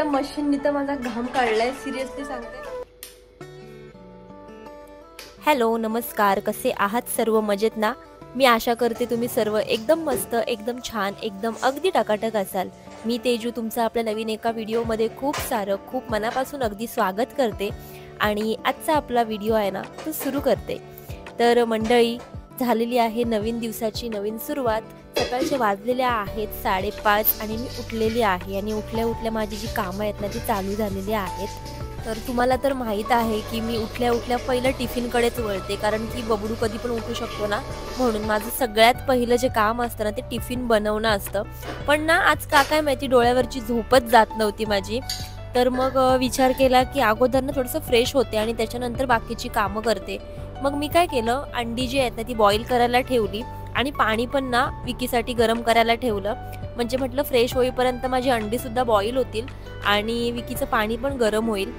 मशीननी तर माझा घाम काढलाय, सिरियसली सांगते। हॅलो, नमस्कार, कसे आहात सर्व? मजेत ना? मी आशा करते तुम्ही सर्व एकदम मस्त, एकदम छान, एकदम अगदी टकाटक असाल। मी तेजू तुमचं आपल्या नवीन एका व्हिडिओमध्ये खूप मनापासून अगदी स्वागत करते आणि आजचा आपला व्हिडिओ आहे ना तो सुरू करते। तर मंडळी, झालेली आहे नवीन दिवसाची नवीन सुरुवात। सकाळचे वाजलेले आहेत 5:30 आणि मी उठलेली आहे आणि उठल्या माझी जी कामं आहेत ना ती चालू झालेली आहेत। तर तुम्हाला तर माहीत आहे की मी उठल्या पहिलं टिफिनकडेच वळते, कारण की बबडू कधी पण उठू शकतो ना, म्हणून माझं सगळ्यात पहिलं जे काम असतं ना ते टिफिन बनवणं असतं। पण ना आज काय माहिती डोळ्यावरची झोपच जात नव्हती माझी। तर मग विचार केला की अगोदर ना थोडंसं फ्रेश होते आणि त्याच्यानंतर बाकीची कामं करते। मग मी काय केलं, अंडी जी आहेत ना ती बॉईल करायला ठेवली आणि पाणी पण ना विकीसाठी गरम करायला ठेवलं। म्हणजे म्हटलं फ्रेश होईपर्यंत माझी अंडी सुद्धा बॉईल होतील आणि विकीचं पाणी पण गरम होईल।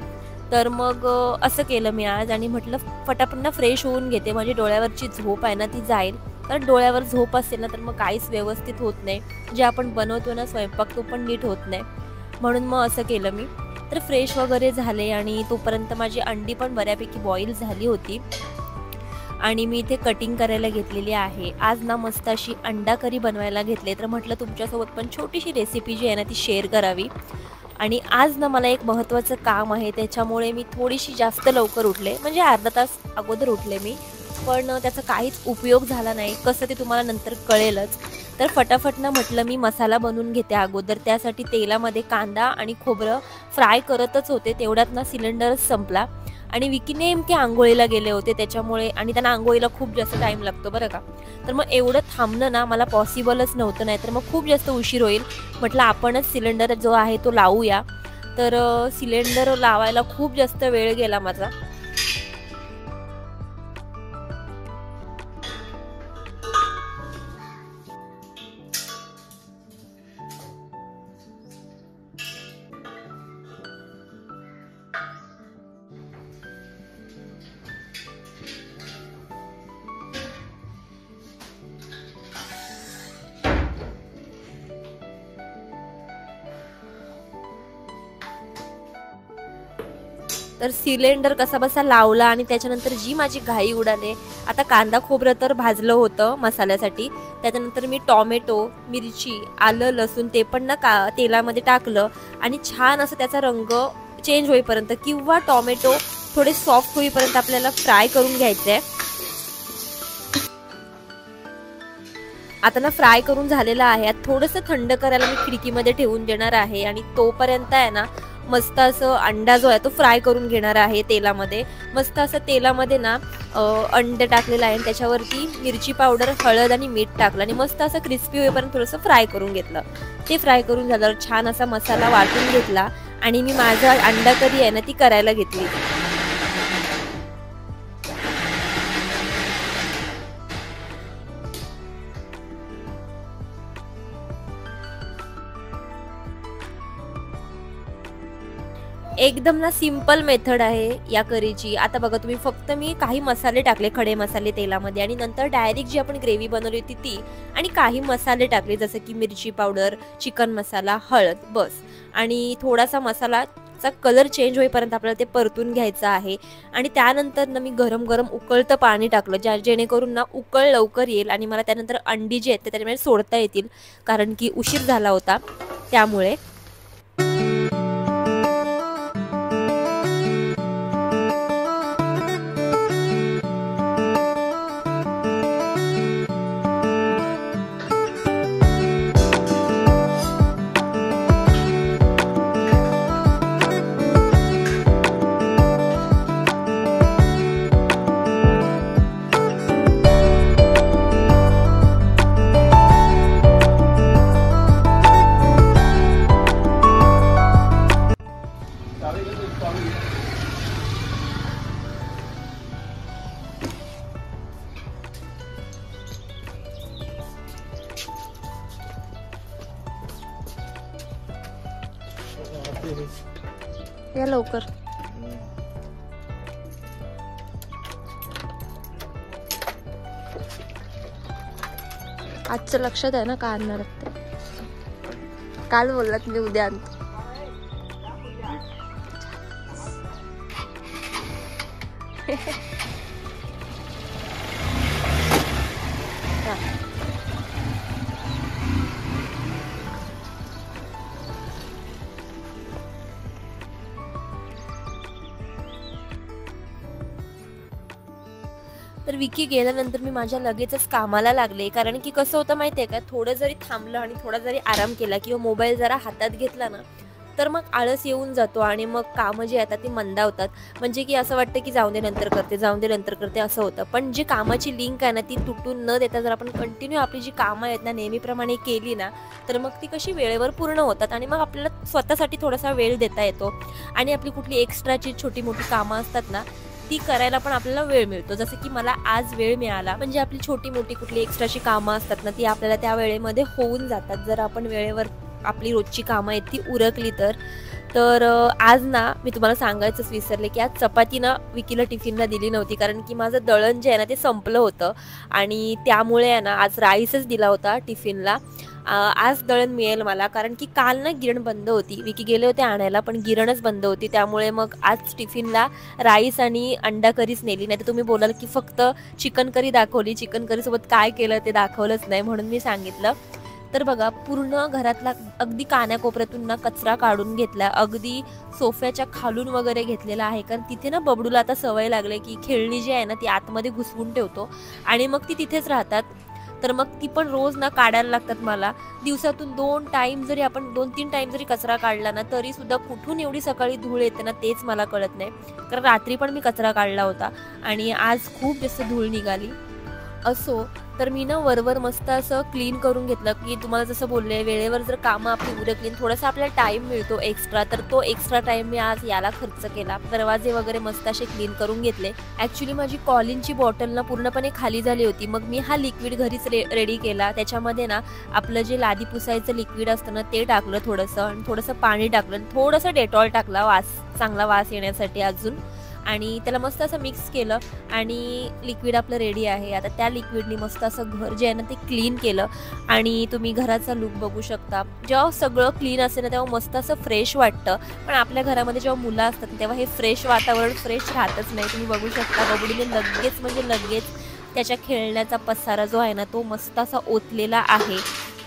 तर मग असं केलं मी आज आणि म्हटलं फटाफट ना फ्रेश होऊन घेते, म्हणजे डोळ्यावरची झोप आहे ना ती जाईल। कारण डोळ्यावर झोप असेल ना तर मग काहीच व्यवस्थित होत नाही, जे आपण बनवतो ना स्वयंपाक तो पण नीट होत नाही। म्हणून मग असं केलं मी। तर फ्रेश वगैरे झाले आणि तोपर्यंत माझी अंडी पण बऱ्यापैकी बॉईल झाली होती आणि मी इथे कटिंग करायला घेतलेली आहे। आज ना मस्त अशी अंडा करी बनवायला घेतले, तर म्हटलं तुमच्यासोबत पण छोटीशी रेसिपी जी आहे ना ती शेअर करावी। आणि आज ना मला एक महत्त्वाचं काम आहे, त्याच्यामुळे मी थोडीशी जास्त लवकर उठले, म्हणजे अर्धा तास अगोदर उठले मी, पण त्याचा काहीच उपयोग झाला नाही। कसं ते तुम्हाला नंतर कळेलच। तर फटाफट ना म्हटलं मी मसाला बनवून घेते अगोदर। त्यासाठी तेलामध्ये कांदा आणि खोबरं फ्राय करतच होते, तेवढ्यात ना सिलेंडरच संपला आणि विकी नेमके आंघोळीला गेले होते त्याच्यामुळे, आणि त्यांना आंघोळीला खूप जास्त टाइम लागतो बरं का। तर मग एवढं थांबणं ना मला पॉसिबलच नव्हतं, नाही तर मग खूप जास्त उशीर होईल। म्हटलं आपणच सिलेंडर जो आहे तो लावूया। तर सिलेंडर लावायला खूप जास्त वेळ गेला माझा। तर सिलेंडर कसा बसा लावला आणि त्याच्यानंतर जी माझी घाई उडाले, आता कांदा खोबरं तर भाजलं होतं मसाल्यासाठी, त्याच्यानंतर मी टोमॅटो, मिरची, आलं, लसूण ते पण ना तेलामध्ये टाकलं आणि छान असं त्याचा रंग चेंज होईपर्यंत किंवा टोमॅटो थोडे सॉफ्ट होईपर्यंत आपल्याला फ्राय करून घ्यायचंय। आता ना फ्राय करून झालेला आहे, थोडंसं थंड करायला मी खिडकीमध्ये ठेवून देणार आहे आणि तोपर्यंत आहे ना मस्त असं अंडा जो आहे तो फ्राय करून घेणार आहे तेलामध्ये। मस्त असं तेलामध्ये ना अंडे टाकलेलं आहे आणि त्याच्यावरती मिरची पावडर, हळद आणि मीठ टाकलं आणि मस्त असं क्रिस्पी होईपर्यंत थोडंसं फ्राय करून घेतलं। ते फ्राय करून झाल्यावर छान असा मसाला वाटून घेतला आणि मी माझा अंडा करी आहे ना ती करायला घेतली। एकदम ना सिंपल मेथड आहे या करीची। आता बघा तुम्ही, फक्त मी काही मसाले टाकले, खडे मसाले तेलामध्ये, आणि नंतर डायरेक्ट जी आपण ग्रेव्ही बनवली होती ती, आणि काही मसाले टाकले जसं की मिरची पावडर, चिकन मसाला, हळद, बस। आणि थोडासा मसालाचा कलर चेंज होईपर्यंत आपल्याला ते परतून घ्यायचं आहे। आणि त्यानंतर ना मी गरम उकळतं पाणी टाकलं, जेणेकरून ना उकळ लवकर येईल आणि मला त्यानंतर अंडी जी आहेत ते त्याच्यामध्ये सोडता येतील, कारण की उशीर झाला होता त्यामुळे। या लवकर। आजचं लक्षात आहे ना का आणणार ते? काल बोललात मी उद्या आणतो। तर विकी गेल्यानंतर मी माझ्या लगेचच कामाला लागले, कारण की कसं होतं माहिती आहे का, थोडं जरी थांबलं आणि थोडा जरी आराम केला किंवा मोबाईल जरा हातात घेतला ना, तर मग आळस येऊन जातो आणि मग कामं जी येतात ती मंदावतात. म्हणजे की असं वाटतं की जाऊन दे नंतर करते, जाऊन दे नंतर करते असं होतं. पण जी कामाची लिंक आहे ना ती तुटून न देता जर आपण कंटिन्यू आपली जी कामं आहेत ना नेहमीप्रमाणे केली ना, तर मग ती कशी वेळेवर पूर्ण होतात आणि मग आपल्याला स्वतःसाठी थोडासा वेळ देता येतो आणि आपली कुठली एक्स्ट्राची छोटी मोठी कामं असतात ना ती करायला पण आपल्याला वेळ मिळतो. जसं की मला आज वेळ मिळाला, म्हणजे आपली छोटी मोठी कुठली एक्स्ट्राची कामं असतात ना ती आपल्याला त्या वेळेमध्ये होऊन जातात जर आपण वेळेवर आपली रोजची कामं आहेत ती उरकली तर आज ना मी तुम्हाला सांगायचंच विसरले की आज चपाती ना विकीला टिफिनला दिली नव्हती, कारण की माझं दळण जे आहे ना ते संपलं होतं आणि त्यामुळे आहे ना आज राईसच दिला होता टिफिनला. आज दळण मिळेल मला, कारण की काल ना गिरण बंद होती, विकी गेले होते आणायला पण गिरणच बंद होती, त्यामुळे मग आज टिफिनला राईस आणि अंडा करीच नेली. नाही तर तुम्ही बोलाल की फक्त चिकन करी दाखवली, चिकन करीसोबत काय केलं ते दाखवलंच नाही, म्हणून मी सांगितलं. तर बघा पूर्ण घरातला अगदी कान्याकोपऱ्यातून ना कचरा काढून घेतला, अगदी सोफ्याच्या खालून वगैरे घेतलेला आहे, कारण तिथे ना बबडूला आता सवय लागली की खेळणी जी आहे ना ती आतमध्ये घुसवून ठेवतो आणि मग ती तिथेच राहतात. तर मग ती पण रोज ना काढायला लागतात मला. दिवसातून 2 टाईम जरी आपण 2-3 टाईम जरी कचरा काढला ना तरी सुद्धा कुठून एवढी सकाळी धूळ येते ना तेच मला कळत नाही, कारण रात्री पण मी कचरा काढला होता आणि आज खूप जास्त धूळ निघाली. असो तर मी ना वरवर मस्त असं क्लीन करून घेतलं, की तुम्हाला जसं बोलले वेळेवर जर कामं आपली उरकली थोडासा आपल्याला टाईम मिळतो एक्स्ट्रा, तर तो एक्स्ट्रा टाईम मी आज याला खर्च केला. दरवाजे वगैरे मस्त असे क्लीन करून घेतले. ॲक्च्युली माझी कॉलिनची बॉटल ना पूर्णपणे खाली झाली होती, मग मी हा लिक्विड घरीच रेडी केला. त्याच्यामध्ये ना आपलं जे लादी पुसायचं लिक्विड असतं ना ते टाकलं थोडंसं आणि थोडंसं पाणी टाकलं, थोडंसं डेटॉल टाकला चांगला वास येण्यासाठी अजून, आणि त्याला मस्त असं मिक्स केलं आणि लिक्विड आपलं रेडी आहे. आता त्या लिक्विडनी मस्त असं घर जे आहे ना ते क्लीन केलं आणि तुम्ही घराचा लुक बघू शकता. जेव्हा सगळं क्लीन असते ना तेव्हा मस्त असं फ्रेश वाटतं, पण आपल्या घरामध्ये जेव्हा मुलं असतात तेव्हा हे फ्रेश वातावरण फ्रेश राहतच नाही. तुम्ही बघू शकता बबडूने लगेच म्हणजे लगेच त्याच्या खेळण्याचा पसारा जो आहे ना तो मस्त असा ओतलेला आहे.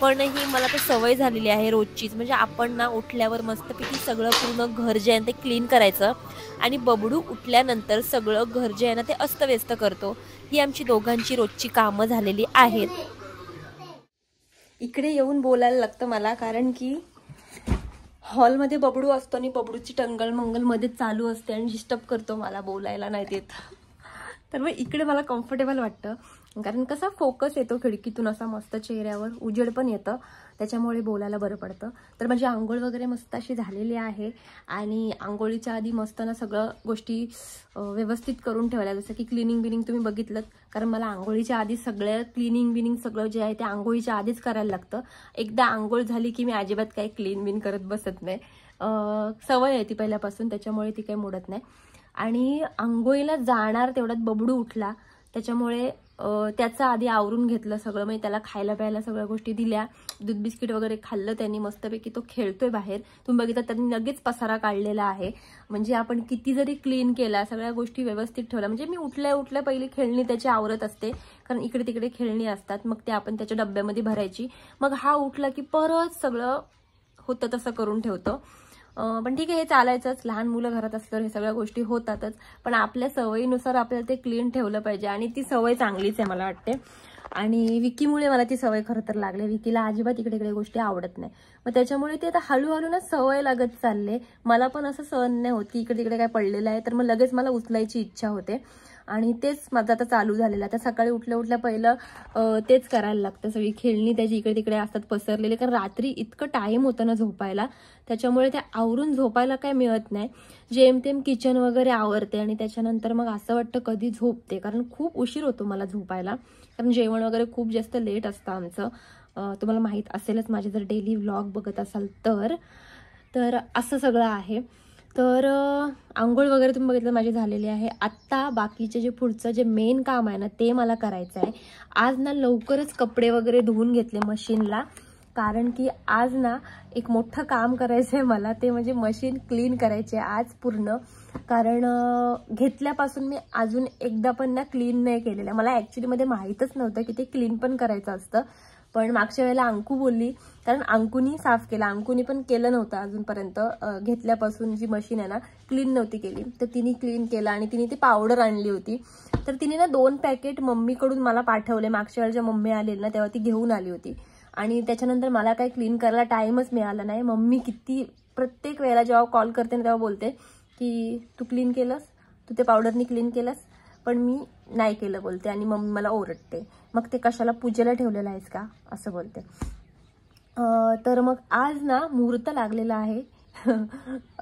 पण ही मला तर सवय झालेली आहे रोजचीच, म्हणजे आपण ना उठल्यावर मस्तपैकी सगळं पूर्ण घर जे आहे ते क्लीन करायचं आणि बबडू उठल्यानंतर सगळं घर जे आहे ना ते अस्तव्यस्त करतो. ही आमची दोघांची रोजची कामं झालेली आहेत. इकडे येऊन बोलायला लागतं मला, कारण की हॉलमध्ये बबडू असतो आणि बबडूची टंगल मंगल मध्ये चालू असते आणि डिस्टर्ब करतो, मला बोलायला नाही देत. तर मग इकडे मला कम्फर्टेबल वाटतं, कारण कसा फोकस येतो खिडकीतून असा मस्त चेहऱ्यावर, उजेड पण येतं, त्याच्यामुळे बोलायला बरं पडतं. तर माझी आंघोळ वगैरे मस्त अशी झालेली आहे आणि आंघोळीच्या आधी मस्त ना सगळं गोष्टी व्यवस्थित करून ठेवल्या, जसं की क्लिनिंग बिनिंग तुम्ही बघितलं, कारण मला आंघोळीच्या आधी सगळं क्लिनिंग बिनिंग सगळं जे आहे ते आंघोळीच्या आधीच करायला लागतं. एकदा आंघोळ झाली की मी अजिबात काही क्लीन बिन करत बसत नाही, सवय आहे ती पहिल्यापासून, त्याच्यामुळे ती काही मोडत नाही. आणि आंघोळीला जाणार तेवढ्यात बबडू उठला, त्याच्यामुळे त्याचं आधी आवरून घेतलं सगळं, म्हणजे त्याला खायला प्यायला सगळ्या गोष्टी दिल्या, दूध बिस्किट वगैरे खाल्लं त्यांनी मस्तपैकी, तो खेळतोय बाहेर. तुम्ही बघितलं त्यांनी लगेच पसारा काढलेला आहे, म्हणजे आपण किती जरी क्लीन केला सगळ्या गोष्टी व्यवस्थित ठेवल्या, म्हणजे मी उठल्या पहिली खेळणी त्याची आवरत असते, कारण इकडे तिकडे खेळणी असतात, मग ते आपण त्याच्या डब्यामध्ये भरायची, मग हा उठला की परत सगळं होतं तसं करून ठेवतो. पण ठीक आहे, हे चालायचंच, लहान मुलं घरात असल्यावर हे सगळ्या गोष्टी होतातच, पण आपल्या सवयीनुसार आपल्याला ते क्लीन ठेवलं पाहिजे आणि ती सवय चांगलीच आहे मला वाटते. आणि विकीमुळे मला ती सवय खरं तर लागली. विकीला अजिबात इकडे इकडे गोष्टी आवडत नाही, मग त्याच्यामुळे ते आता हळूहळू ना सवय लागत चालले. मला पण असं सहन नाही होत की इकडे तिकडे काय पडलेलं आहे तर मग लगेच मला उचलायची इच्छा होते, आणि तेच माझं आता चालू झालेलं. आता सकाळी उठल्या पहिलं तेच करायला लागतं, सगळी खेळणी त्याची इकडे तिकडे असतात पसरलेले, कारण रात्री इतकं टाईम होतं ना झोपायला, त्याच्यामुळे ते आवरून झोपायला काय मिळत नाही. जेमतेम किचन वगैरे आवरते आणि त्याच्यानंतर मग असं वाटतं कधी झोपते, कारण खूप उशीर होतो मला झोपायला, कारण जेवण वगैरे खूप जास्त लेट असतं आमचं. तुम्हाला माहीत असेलच, माझे जर डेली व्लॉग बघत असाल तर असं सगळं आहे. तर आंघोळ वगैरे तुम्ही बघितलं माझी झालेली आहे. आत्ता बाकीचे जे पुढचं जे मेन काम आहे ना ते मला करायचं आहे. आज ना लवकरच कपडे वगैरे धुवून घेतले मशीनला, कारण की आज ना एक मोठं काम करायचं आहे मला, ते म्हणजे मशीन क्लीन करायचे आज पूर्ण. कारण घेतल्यापासून मी अजून एकदा पण ना क्लीन नाही केलेलं. मला ॲक्च्युलीमध्ये माहीतच नव्हतं की ते क्लीन पण करायचं असतं. पण मागच्या वेळेला अंकू बोलली, कारण अंकूनी साफ केला, अंकूनी पण केलं नव्हतं अजूनपर्यंत. घेतल्यापासून जी मशीन आहे ना क्लीन नव्हती केली, तर तिने क्लीन केलं आणि तिने ती पावडर आणली होती. तर तिने ना 2 पॅकेट मम्मीकडून मला पाठवले. मागच्या वेळेला जेव्हा मम्मी आलेली ना तेव्हा ती घेऊन आली होती. आणि त्याच्यानंतर मला काही क्लीन करायला टाईमच मिळाला नाही. मम्मी किती प्रत्येक वेळेला जेव्हा कॉल करते ना तेव्हा बोलते की तू क्लीन केलंस, तू ते पावडरनी क्लीन केलंस, पण मी नाही केलं बोलते. आणि मम्मी मला ओरडते, मग ते कशाला पूजेला ठेवलेलं आहेस का असं बोलते. तर मग आज ना मुहूर्त लागलेला आहे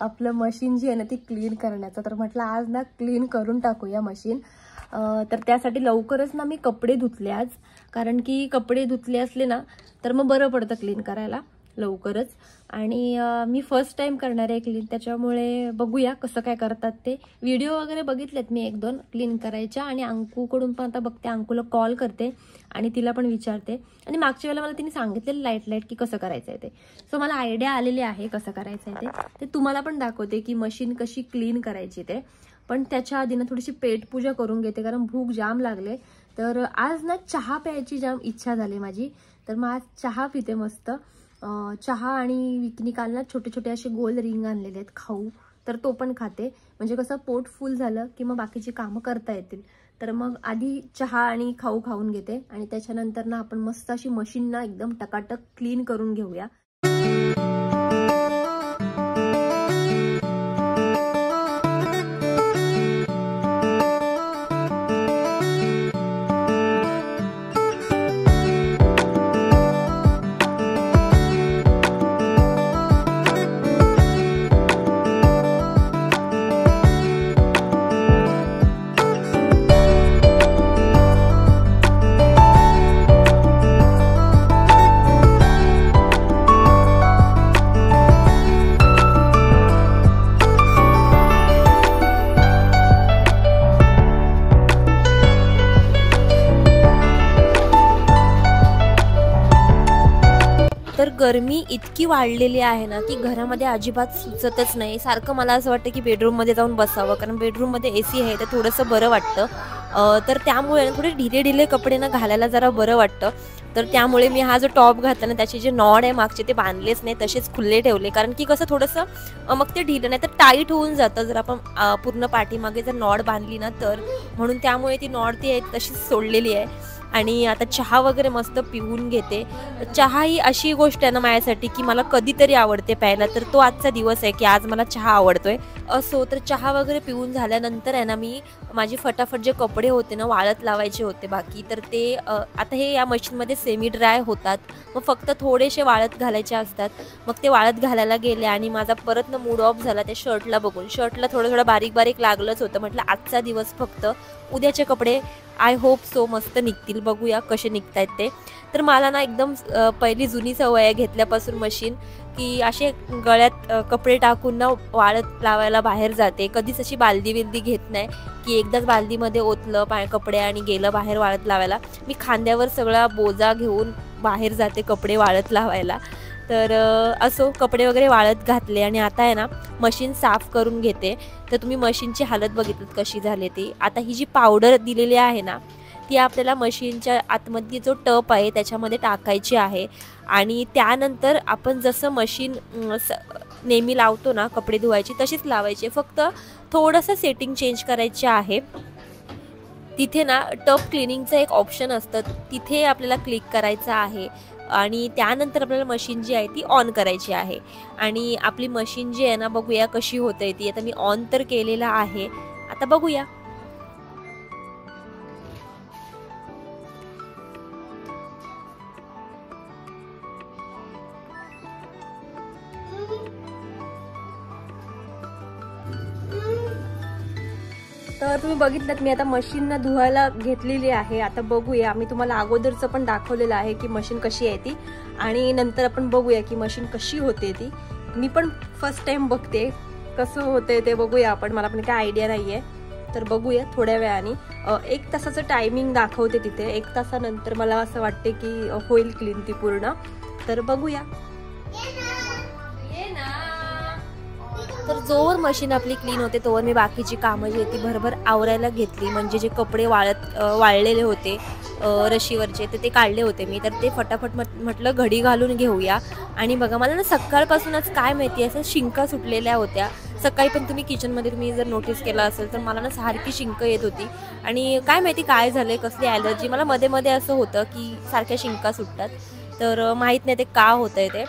आपलं मशीन जी आहे ना ती क्लीन करण्याचं. तर म्हटलं आज ना क्लीन करून टाकूया मशीन. तर त्यासाठी लवकरच ना मी कपडे धुतले आज, कारण की कपडे धुतले असले ना तर मग बरं पडतं क्लीन करायला लवकरच. आणि मी फर्स्ट टाइम करणार आहे क्लीन, त्याच्यामुळे बघूया कसं काय करतात ते. व्हिडिओ वगैरे बघितलेत मी 1-2 क्लीन करायच्या. आणि अंकूकडून पण आता बघते, अंकूला कॉल करते आणि तिला पण विचारते. आणि मागच्या वेळेला मला तिने सांगितलेलं लाईट की कसं करायचं आहे ते. सो मला आयडिया आलेली आहे कसं करायचं आहे ते तुम्हाला पण दाखवते की मशीन कशी क्लीन करायची ते. पण त्याच्या आधी ना थोडीशी पेटपूजा करून घेते, कारण भूक जाम लागले. तर आज ना चहा प्यायची जाम इच्छा झाली माझी, तर मग आज चहा पिते मस्त. चहा आणि विकनी काल ना छोटे छोटे असे गोल रिंग आणलेले आहेत खाऊ, तर तो पण खाते. म्हणजे कसं पोट फुल झालं की मग बाकीची कामं करता येतील. तर मग आधी चहा आणि खाऊ खाऊन घेते आणि त्याच्यानंतर ना आपण मस्त अशी मशीन ना एकदम टकाटक क्लीन करून घेऊया. तर गरमी इतकी वाढलेली आहे ना की घरामध्ये अजिबात सुचतच नाही. सारखं मला असं वाटतं की बेडरूममध्ये जाऊन बसावं, कारण बेडरूममध्ये AC आहे तर थोडंसं बरं वाटतं. तर त्यामुळे थोडे ढिले कपडे ना घालायला जरा बरं वाटतं. तर त्यामुळे मी हा जो टॉप घातला ना त्याचे जे नॉड आहे मागचे ते बांधलेच नाही, तसेच खुल्ले ठेवले. कारण की कसं थोडंसं मग ते ढिलं नाही तर टाईट होऊन जातं जर आपण पूर्ण पाठीमागे जर नॉड बांधली ना तर. म्हणून त्यामुळे ती नॉड ती आहे तशीच सोडलेली आहे. आणि आता चहा वगैरे मस्त पिऊन घेते. चहा ही अशी गोष्ट आहे ना माझ्यासाठी की मला कधीतरी आवडते प्यायला, तर तो आजचा दिवस आहे की आज मला चहा आवडतोय. असो तर चहा वगैरे पिऊन झाल्यानंतर आहे ना मी माझी फटाफट जे कपडे होते ना वाळत लावायचे होते बाकी, तर ते आता हे या मशीनमध्ये सेमी ड्राय होतात, मग फक्त थोडेसे वाळत घालायचे असतात. मग ते वाळत घालायला गेले आणि माझा परत ना मूड ऑफ झाला त्या शर्टला बघून. शर्टला थोडं बारीक लागलंच होतं. म्हटलं आजचा दिवस फक्त, उद्याचे कपडे आय होप सो मस्त निघतील, बघूया कसे निघतायत ते. तर मला ना एकदम पहिली जुनी सवय आहे घेतल्यापासून मशीन, की असे गळ्यात कपडे टाकून ना वाळत लावायला बाहेर जाते. कधीच अशी बालदी घेत नाही की एकदाच बालदीमध्ये ओतलं कपडे आणि गेलं बाहेर वाळत लावायला. मी खांद्यावर सगळा बोजा घेऊन बाहेर जाते कपडे वाळत लावायला. तर असो कपडे वगैरे वाळत घातले आणि आता आहे ना मशीन साफ करून घेते. तर तुम्ही मशीनची हालत बघितलीत कशी झाली ती. आता ही जी पावडर दिलेली आहे ना ती आपल्याला मशीनच्या आतमध्ये जो टप आहे त्याच्यामध्ये टाकायची आहे. आणि त्यानंतर आपण जसं मशीन नेहमी लावतो ना कपडे धुवायची तशीच लावायची, फक्त थोडंसं सेटिंग चेंज करायचे आहे. तिथे ना टप क्लिनिंगचं एक ऑप्शन असतं, तिथे आपल्याला क्लिक करायचं आहे आणि त्यानंतर आपल्याला मशीन जी आहे ती ऑन करायची आहे. आणि आपली मशीन जी आहे ना बघूया कशी होते ती. आता मी ऑन तर केलेला आहे, आता बघूया. तर तुम्ही बघितलं मी आता मशीन धुवायला घेतलेली आहे. आता बघूया, मी तुम्हाला अगोदरचं पण दाखवलेलं आहे की मशीन कशी आहे ती, आणि नंतर आपण बघूया की मशीन कशी होते ती. मी पण फर्स्ट टाइम बघते कसं होते ते, बघूया आपण. मला पण काय आयडिया नाही आहे, तर बघूया थोड्या वेळाने. 1 तासाचं टायमिंग दाखवते तिथे. 1 तासानंतर मला असं वाटते की होईल क्लीन ती पूर्ण. तर बघूया. तर जोवर मशीन आपली क्लीन होते तोवर मी बाकीची कामं जी ती भरभर आवरायला घेतली. म्हणजे जे कपडे वाळलेले होते रशीवरचे ते काढले होते मी, तर ते फटाफट म्हटलं घडी घालून घेऊया. आणि बघा मला ना सकाळपासूनच काय माहिती असं शिंका सुटलेल्या होत्या. सकाळी पण तुम्ही तुम्ही जर नोटीस केलं असेल तर मला ना सारखी शिंक येत होती. आणि काय माहिती काय झालं, कसली ॲलर्जी, मला मध्ये असं होतं की सारख्या शिंका सुटतात. तर माहीत नाही ते का होतंय ते.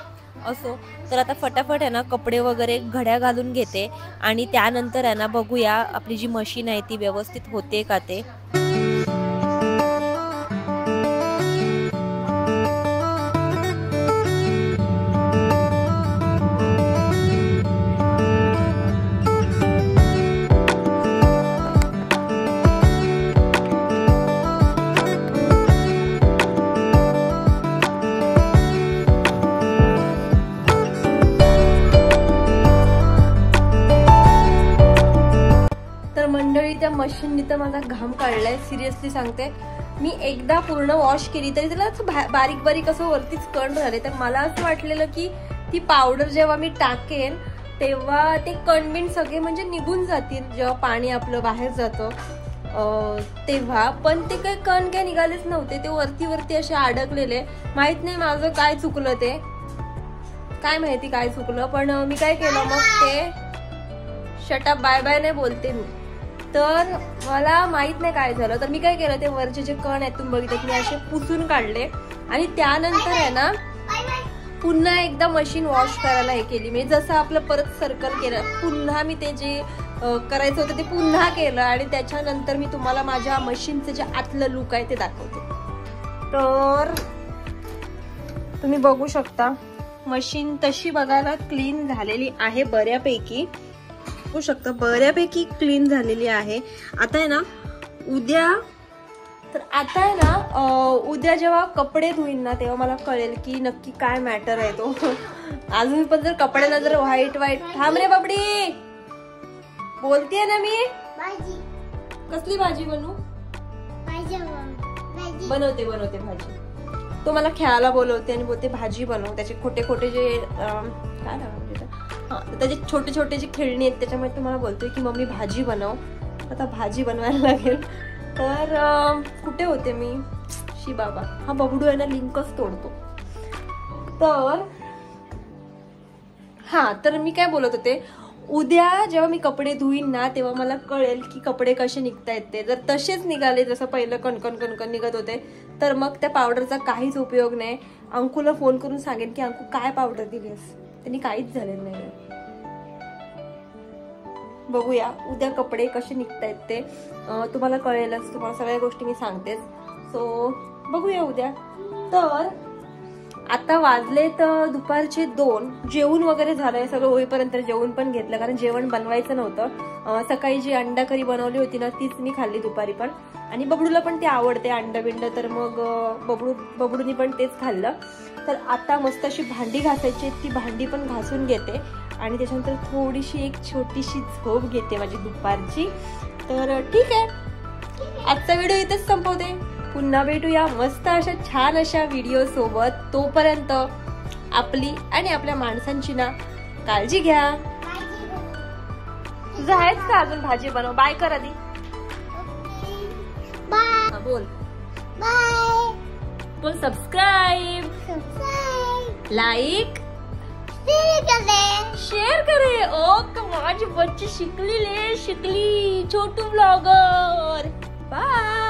असो, तर आता फटाफट आहे ना कपडे वगैरे घड्या घालून घेते आणि त्यानंतर आहे ना बघूया आपली जी मशीन आहे ती व्यवस्थित होते का ते. मंडळी त्या मशीननी तर माझा घाम काढलाय, सिरियसली सांगते. मी एकदा पूर्ण वॉश केली तरी त्याला बारीक बारीक असं वरतीच कण झाले. तर मला असं वाटलेलं की ती पावडर जेव्हा मी टाकेन तेव्हा ते कणबिण सगळे म्हणजे निघून जातील जेव्हा पाणी आपलं बाहेर जातं तेव्हा. पण ते काही कण काय निघालेच नव्हते, ते वरती असे अडकलेले. माहित नाही माझं काय चुकलं, ते काय माहिती काय चुकलं. पण मी काय केलं मग ते शटअप बाय बाय नाही बोलते मी. तर मला माहित नाही काय झालं, तर मी काय केलं ते वरचे जे कण आहेत तुम्ही बघितले मी असे पुसून काढले. आणि त्यानंतर आहे ना पुन्हा एकदा मशीन वॉश करायला हे केली मी. जसं आपलं परत सर्कल केलं, पुन्हा मी ते जे करायचं होतं ते पुन्हा केलं. आणि त्याच्यानंतर मी तुम्हाला माझ्या मशीनचं जे आतलं लुक आहे ते दाखवते. तर तुम्ही बघू शकता मशीन तशी बघायला क्लीन झालेली आहे बऱ्यापैकी. बघू शकता बऱ्यापैकी क्लीन झालेली आहे. आता आहे ना उद्या जेव्हा कपडे धुईन ना तेव्हा मला कळेल की नक्की काय मॅटर आहे तो. अजून पण जर कपड्यांना जर व्हाईट थांब रे बाबडी, बोलतेय ना मी. कसली भाजी बनवू? बनवते भाजी. तो मला खेळायला बोलवते आणि बोलते भाजी बनव. त्याचे खोटे जे काय नाव त्याचे छोटे जे खेळणी आहेत त्याच्यामुळे तो मला बोलतोय की मम्मी भाजी बनव. आता भाजी बनवायला लागेल. तर कुठे होते मी? शी बाबा, हा बबडू आहे ना लिंकच तोडतो. तर मी काय बोलत होते, उद्या जेव्हा मी कपडे धुईन ना तेव्हा मला कळेल की कपडे कसे निघतायत ते. जर तसेच निघाले जसं पहिलं कणकण निघत होते तर मग त्या पावडरचा काहीच उपयोग नाही. अंकुला फोन करून सांगेन की अंकू काय पावडर दिलीस, त्यांनी काहीच झालेलं नाही. बघूया उद्या कपडे कसे निघतायत ते तुम्हाला कळेलच. तुम्हाला सगळ्या गोष्टी मी सांगतेच. सो बघूया उद्या. तर आता वाजले तर दुपारचे 2. जेवण वगैरे झालंय, सगळं होईपर्यंत जेवण पण घेतलं कारण जेवण बनवायचं नव्हतं. सकाळी जी अंडा करी बनवली होती ना तीच मी खाल्ली दुपारी पण. आणि बबडूला पण ते आवडते अंडा बिंड, तर मग बबडूनी पण तेच खाल्लं. तर आता मस्त अशी भांडी घासायची, ती भांडी पण घासून घेते आणि त्याच्यानंतर थोडीशी एक छोटीशी झोप घेते माझी दुपारची. तर ठीक आहे, आजचा व्हिडिओ इथेच संपवते. पुन्हा भेटूया मस्त अशा छान अशा व्हिडिओ सोबत. तोपर्यंत आपली आणि आपल्या माणसांची ना काळजी घ्या. तुझं आहेच का अजून भाजी बनव? बाय कर आधी. बोल बोल. सबस्क्राइब, लाईक, शेअर करे. ओके, माझी बच्ची शिकली छोटू ब्लॉगर. बाय.